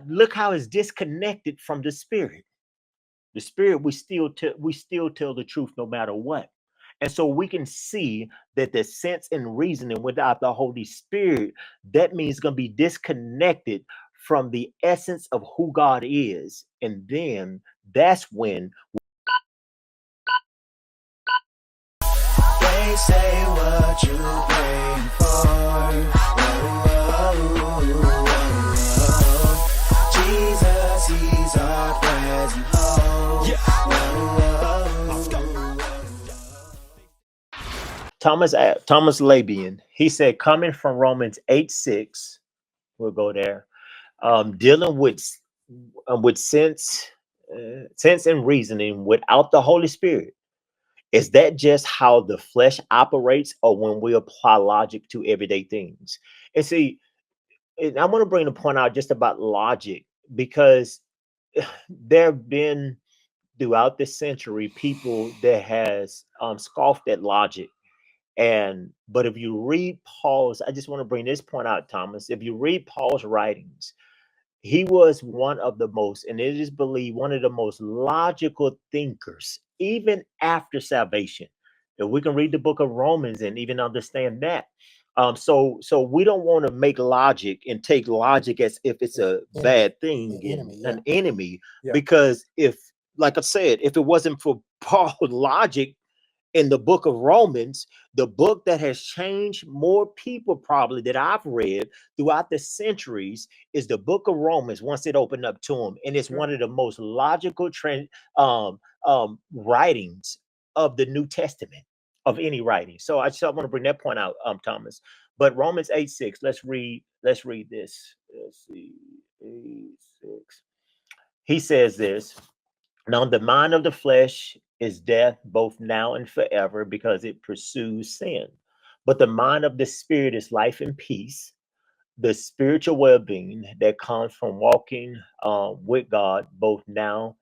look how it's disconnected from the spirit. The spirit, we still tell the truth no matter what. And so we can see that the sense and reasoning without the Holy Spirit, that means it's going to be disconnected from the essence of who God is. And then that's when They say what you praying for. Jesus, he's our present hope. Thomas Labian, he said, coming from Romans 8:6, we'll go there, dealing with sense and reasoning without the Holy Spirit. Is that just how the flesh operates, or when we apply logic to everyday things? And see, and I want to bring the point out just about logic, because there have been throughout the century people that has scoffed at logic. And but if you read Paul's, I just want to bring this point out, Thomas. If you read Paul's writings, he was one of the most, and it is believed, one of the most logical thinkers, even after salvation. If we can read the book of Romans and even understand that. So we don't want to make logic and take logic as if it's a bad thing and an enemy, because if, like I said, if it wasn't for Paul's logic in the book of Romans, the book that has changed more people probably that I've read throughout the centuries is the book of Romans once it opened up to them. And it's one of the most logical writings of the New Testament, of any writing. So I just want to bring that point out, Thomas. But Romans 8:6, let's read this. Let's see, 8:6. He says this. Now, the mind of the flesh is death, both now and forever, because it pursues sin. But the mind of the spirit is life and peace, the spiritual well being that comes from walking with God, both now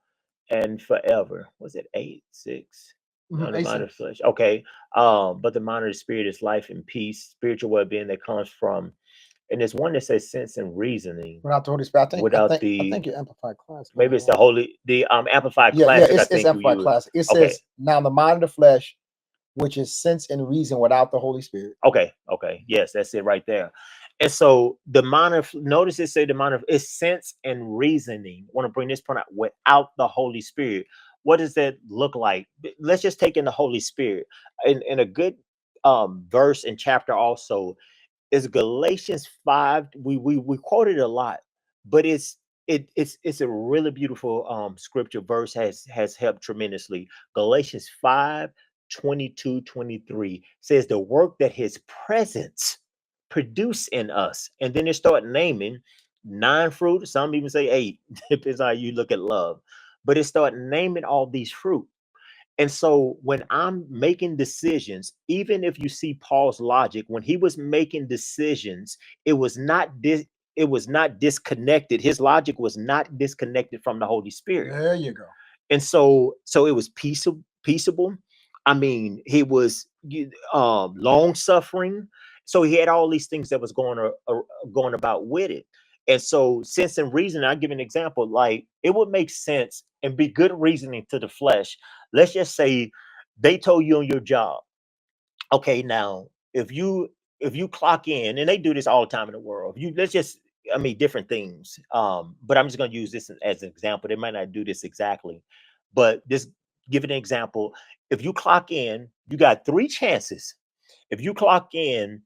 and forever. Was it 8:6? No, the mind of the flesh. Okay. But the mind of the spirit is life and peace, spiritual well being that comes from, and there's one that says sense and reasoning Without the Holy Spirit, I think your Amplified Classic. maybe it's the Amplified Yeah, Classic. I it's think you Amplified use. Classic. It Okay. says, now the mind of the flesh, which is sense and reason without the Holy Spirit. Okay. Yes, that's it right there. And so the mind of, notice it say the mind of is sense and reasoning. I want to bring this point out, without the Holy Spirit. What does that look like? Let's just take in the Holy Spirit. In a good verse and chapter also is Galatians 5. We quote it a lot, but it's a really beautiful scripture verse, has helped tremendously. Galatians 5:22-23 says the work that his presence produce in us. And then they start naming 9 fruit, some even say 8, depends on how you look at love. But it start naming all these fruit. And so when I'm making decisions, even if you see Paul's logic, when he was making decisions, it was not disconnected. His logic was not disconnected from the Holy Spirit. There you go. And so it was peaceable. I mean, he was long suffering. So he had all these things that was going about with it. And so sense and reason, I'll give an example. Like, it would make sense and be good reasoning to the flesh. Let's just say they told you on your job, okay, now if you clock in, and they do this all the time in the world, if you let's just, I mean, different things. But I'm just going to use this as an example. They might not do this exactly, but just give it an example. If you clock in, you got 3 chances. If you clock in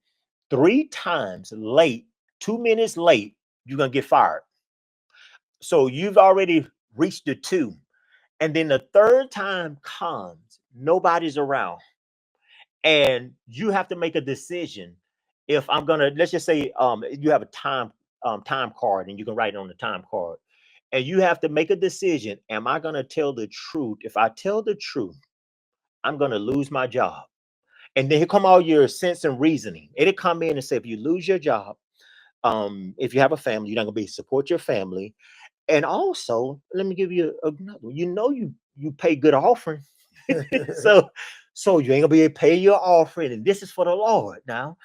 3 times late, 2 minutes late, you're gonna get fired. So you've already reached the 2. And then the third time comes, nobody's around. And you have to make a decision. If I'm gonna, let's just say you have a time card, and you can write it on the time card. And you have to make a decision. Am I gonna tell the truth? If I tell the truth, I'm gonna lose my job. And then here come all your sense and reasoning. It'll come in and say, if you lose your job, if you have a family, you're not gonna be able to support your family. And also, let me give you another one. You pay good offering. so so you ain't gonna be able to pay your offering, and this is for the Lord. Now,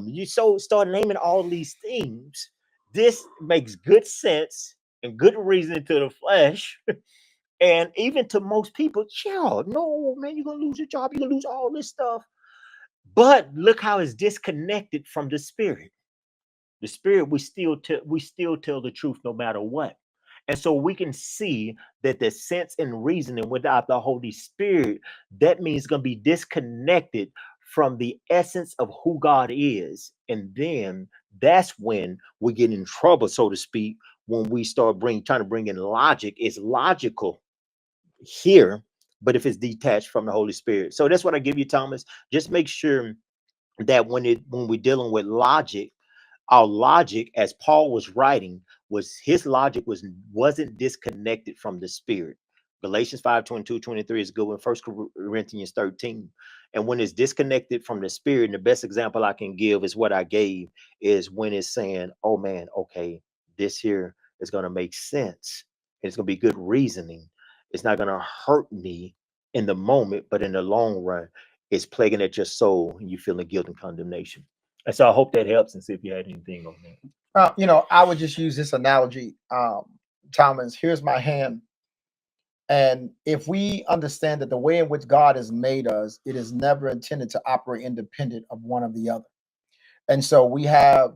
you so start naming all these things. This makes good sense. and good reasoning to the flesh. And even to most people, yeah, no, man, you're gonna lose your job, you're gonna lose all this stuff. But look how it's disconnected from the spirit. The spirit, we still tell the truth no matter what. And so we can see that the sense and reasoning without the Holy Spirit, that means it's gonna be disconnected from the essence of who God is. And then that's when we get in trouble, so to speak, when we start trying to bring in logic. It's logical here, but if it's detached from the Holy Spirit. So that's what I give you, Thomas. Just make sure that when we're dealing with logic, our logic, as Paul was writing, was his logic wasn't disconnected from the spirit. Galatians 5:22-23 is good one. 1 Corinthians 13. And when it's disconnected from the spirit, and the best example I can give is what I gave, is when it's saying, oh man, okay, this here is going to make sense. It's going to be good reasoning. It's not going to hurt me in the moment, but in the long run, it's plaguing at your soul and you feeling guilt and condemnation. And so I hope that helps, and see if you had anything on that. I would just use this analogy, Thomas. Here's my hand. And if we understand that the way in which God has made us, it is never intended to operate independent of one or the other. And so we have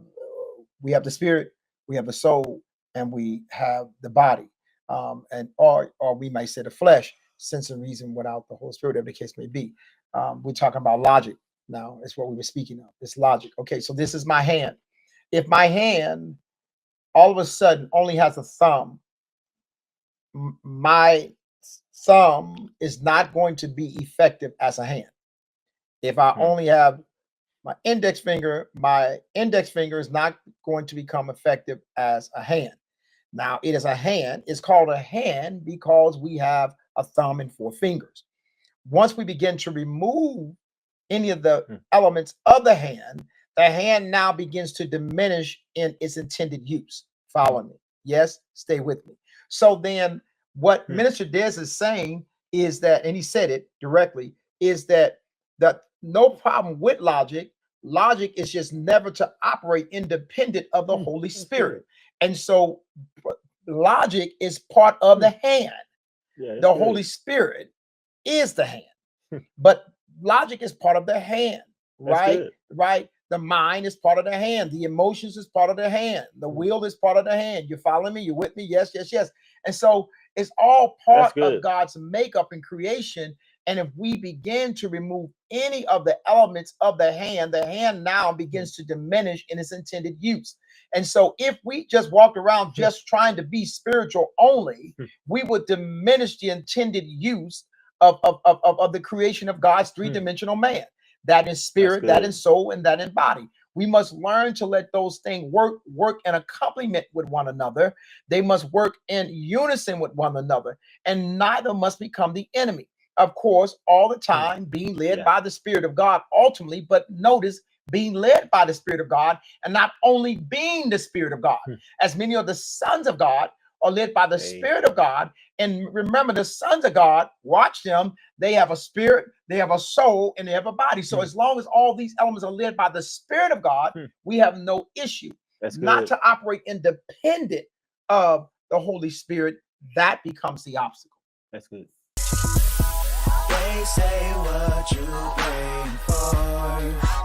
the spirit, we have the soul, and we have the body. Or we might say the flesh, sense and reason without the Holy Spirit, whatever the case may be. We're talking about logic now. It's what we were speaking of. It's logic. Okay, so this is my hand. If my hand all of a sudden only has a thumb, my thumb is not going to be effective as a hand. If I only have my index finger is not going to become effective as a hand. Now, it is a hand. It's called a hand because we have a thumb and 4 fingers. Once we begin to remove any of the elements of the hand now begins to diminish in its intended use. Follow me. Yes, stay with me. So then what Minister Des is saying is that, and he said it directly, is that no problem with logic. Logic is just never to operate independent of the Holy Spirit. And so logic is part of the hand. Yeah, the good. Holy Spirit is the hand. But logic is part of the hand, right? Right. The mind is part of the hand. The emotions is part of the hand. The will is part of the hand. You following me? You with me? Yes, yes, yes. And so it's all part of God's makeup and creation. And if we begin to remove any of the elements of the hand now begins to diminish in its intended use. And so if we just walked around just trying to be spiritual only, we would diminish the intended use of the creation of God's three-dimensional man. That in spirit, that in soul, and that in body. We must learn to let those things work in accompaniment with one another. They must work in unison with one another, and neither must become the enemy. Of course, all the time being led by the Spirit of God ultimately, but notice being led by the Spirit of God and not only being the Spirit of God. As many of the sons of God are led by the Spirit of God. And remember, the sons of God, watch them, they have a spirit, they have a soul, and they have a body. So as long as all these elements are led by the Spirit of God, we have no issue. Not to operate independent of the Holy Spirit, that becomes the obstacle. That's good. They say what you praying for.